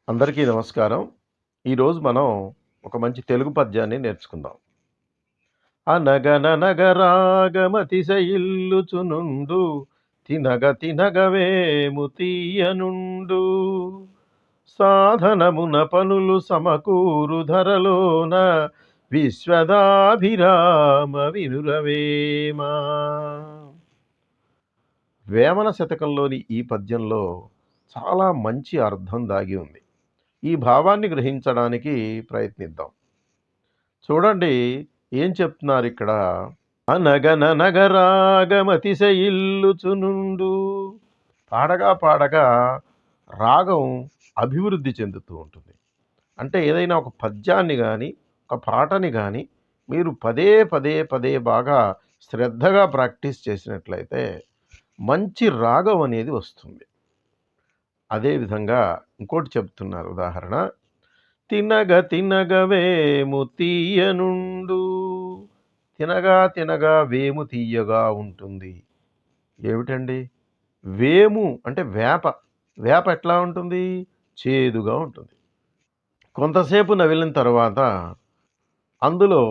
అందరికీ నమస్కారం. ఈరోజు మనం ఒక మంచి తెలుగు పద్యాన్ని నేర్చుకుందాం. అనగననగరాగమతిశయిల్లుచునుండు తినగ తినగవేము తీయనుండు సాధనమున పనులు సమకూరు ధరలోన విశ్వదాభిరామ వినురవేమా. వేమన శతకంలోని ఈ పద్యంలో చాలా మంచి అర్థం దాగి ఉంది. ఈ భావాన్ని గ్రహించడానికి ప్రయత్నిద్దాం. చూడండి ఏం చెప్తున్నారు ఇక్కడ. అనగననగరాగమతిశయిల్లుచునుండు. పాడగా పాడగా రాగం అభివృద్ధి చెందుతూ ఉంటుంది. అంటే ఏదైనా ఒక పద్యాన్ని కానీ ఒక పాటని కానీ మీరు పదే పదే పదే బాగా శ్రద్ధగా ప్రాక్టీస్ చేసినట్లయితే మంచి రాగం అనేది వస్తుంది. అదేవిధంగా ఇంకోటి చెప్తున్నారు ఉదాహరణ. తినగ తినగవేము తీయనుండు. తినగా తినగా వేము తీయగా ఉంటుంది. ఏమిటండి వేము అంటే వేప. వేప ఎట్లా ఉంటుంది? చేదుగా ఉంటుంది. కొంతసేపు నవిలిన తర్వాత అందులో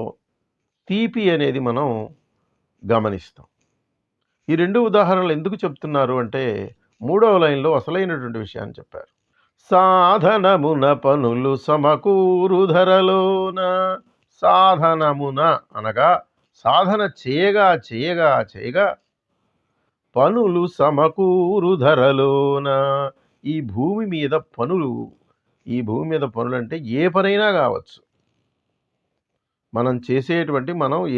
తీపి అనేది మనం గమనిస్తాం. ఈ రెండు ఉదాహరణలు ఎందుకు చెప్తున్నారు అంటే మూడవ లైన్లో అసలైనటువంటి విషయాన్ని చెప్పారు. సాధనమున పనులు సమకూరు ధరలోన. సాధనమున అనగా సాధన చేయగా చేయగా చేయగా పనులు సమకూరు ధరలోన. ఈ భూమి మీద పనులు అంటే ఏ పనైనా కావచ్చు. మనం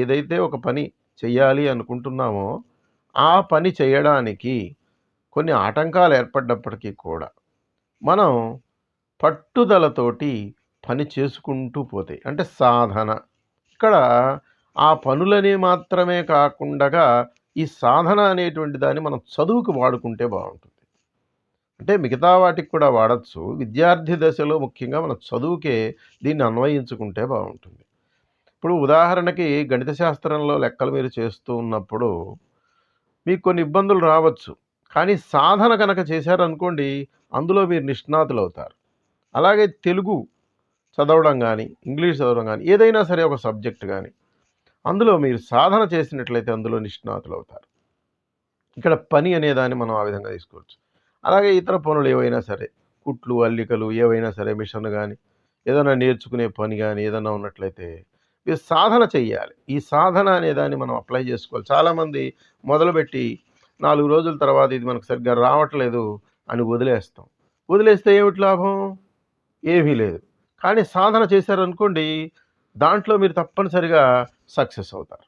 ఏదైతే ఒక పని చెయ్యాలి అనుకుంటున్నామో ఆ పని చేయడానికి కొన్ని ఆటంకాలు ఏర్పడ్డప్పటికీ కూడా మనం పట్టుదలతోటి పని చేసుకుంటూ పోతే అంటే సాధన. ఇక్కడ ఆ పనులని మాత్రమే కాకుండా ఈ సాధన అనేటువంటి దాన్ని మనం చదువుకు వాడుకుంటే బాగుంటుంది. అంటే మిగతా వాటికి కూడా వాడచ్చు. విద్యార్థి దశలో ముఖ్యంగా మన చదువుకే దీన్ని అన్వయించుకుంటే బాగుంటుంది. ఇప్పుడు ఉదాహరణకి గణిత శాస్త్రంలో లెక్కలు మీరు చేస్తూ ఉన్నప్పుడు మీకు కొన్ని ఇబ్బందులు రావచ్చు. కానీ సాధన కనుక చేశారనుకోండి అందులో మీరు నిష్ణాతులు అవుతారు. అలాగే తెలుగు చదవడం కానీ ఇంగ్లీష్ చదవడం కానీ ఏదైనా సరే ఒక సబ్జెక్ట్ కానీ అందులో మీరు సాధన చేసినట్లయితే అందులో నిష్ణాతులు అవుతారు. ఇక్కడ పని అనేదాన్ని మనం ఆ విధంగా తీసుకోవచ్చు. అలాగే ఇతర పనులు ఏవైనా సరే కుట్లు అల్లికలు ఏవైనా సరే మిషన్ కానీ ఏదైనా నేర్చుకునే పని కానీ ఏదైనా ఉన్నట్లయితే మీరు సాధన చెయ్యాలి. ఈ సాధన అనేదాన్ని మనం అప్లై చేసుకోవాలి. చాలామంది మొదలుపెట్టి 4 రోజుల తర్వాత ఇది మనకు సరిగ్గా రావట్లేదు అని వదిలేస్తే ఏమిటి లాభం? ఏమీ లేదు. కానీ సాధన చేశారనుకోండి దాంట్లో మీరు తప్పనిసరిగా సక్సెస్ అవుతారు.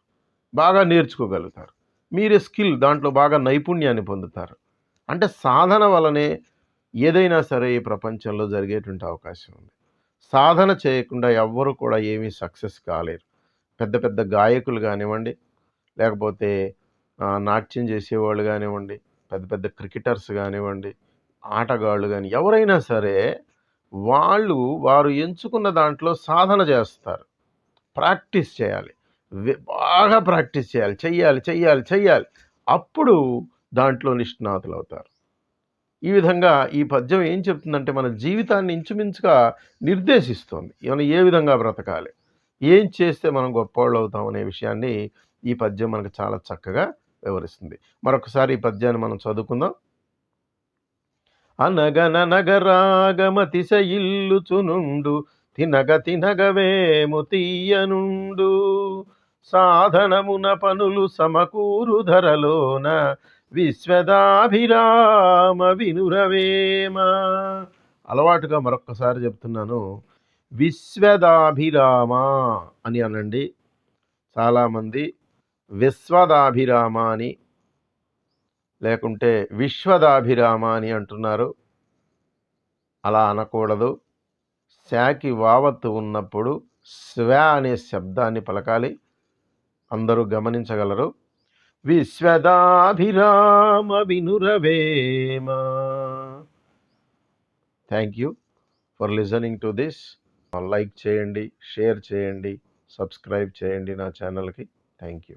బాగా నేర్చుకోగలుగుతారు. మీరే స్కిల్ దాంట్లో బాగా నైపుణ్యాన్ని పొందుతారు. అంటే సాధన వలనే ఏదైనా సరే ఈ ప్రపంచంలో జరిగేటువంటి అవకాశం ఉంది. సాధన చేయకుండా ఎవ్వరు కూడా ఏమీ సక్సెస్ కాలేరు. పెద్ద పెద్ద గాయకులు కానివ్వండి, లేకపోతే నాట్యం చేసేవాళ్ళు కానివ్వండి, పెద్ద పెద్ద క్రికెటర్స్ కానివ్వండి, ఆటగాళ్ళు కానీ ఎవరైనా సరే వారు ఎంచుకున్న దాంట్లో సాధన చేస్తారు. ప్రాక్టీస్ చేయాలి. బాగా ప్రాక్టీస్ చేయాలి. చెయ్యాలి. అప్పుడు దాంట్లో నిష్ణాతులు అవుతారు. ఈ విధంగా ఈ పద్యం ఏం చెప్తుందంటే మన జీవితాన్ని ఇంచుమించుగా నిర్దేశిస్తుంది. మనం ఏ విధంగా బ్రతకాలి, ఏం చేస్తే మనం గొప్పవాళ్ళు అవుతాం అనే విషయాన్ని ఈ పద్యం మనకు చాలా చక్కగా వివరిస్తుంది. మరొకసారి ఈ పద్యాన్ని మనం చదువుకుందాం. అనగననగరాగమతిశయిల్లుచునుండు తినగ తినగవేము తీయనుండు సాధనమున పనులు సమకూరు ధరలోన విశ్వదాభిరామ వినురవేమ. అలవాటుగా మరొక్కసారి చెప్తున్నాను. విశ్వదాభిరామ అని అనండి. చాలామంది విశ్వదాభిరామ అని లేకుంటే విశ్వదాభిరామ అని అంటున్నారు. అలా అనకూడదు. శాకి వావత్తు ఉన్నప్పుడు స్వ అనే శబ్దాన్ని పలకాలి. అందరూ గమనించగలరు. విశ్వదాభిరామ వినురవేమ. Thank you for listening to this. Like చేయండి, షేర్ చేయండి, సబ్స్క్రైబ్ చేయండి నా ఛానల్కి. Thank you.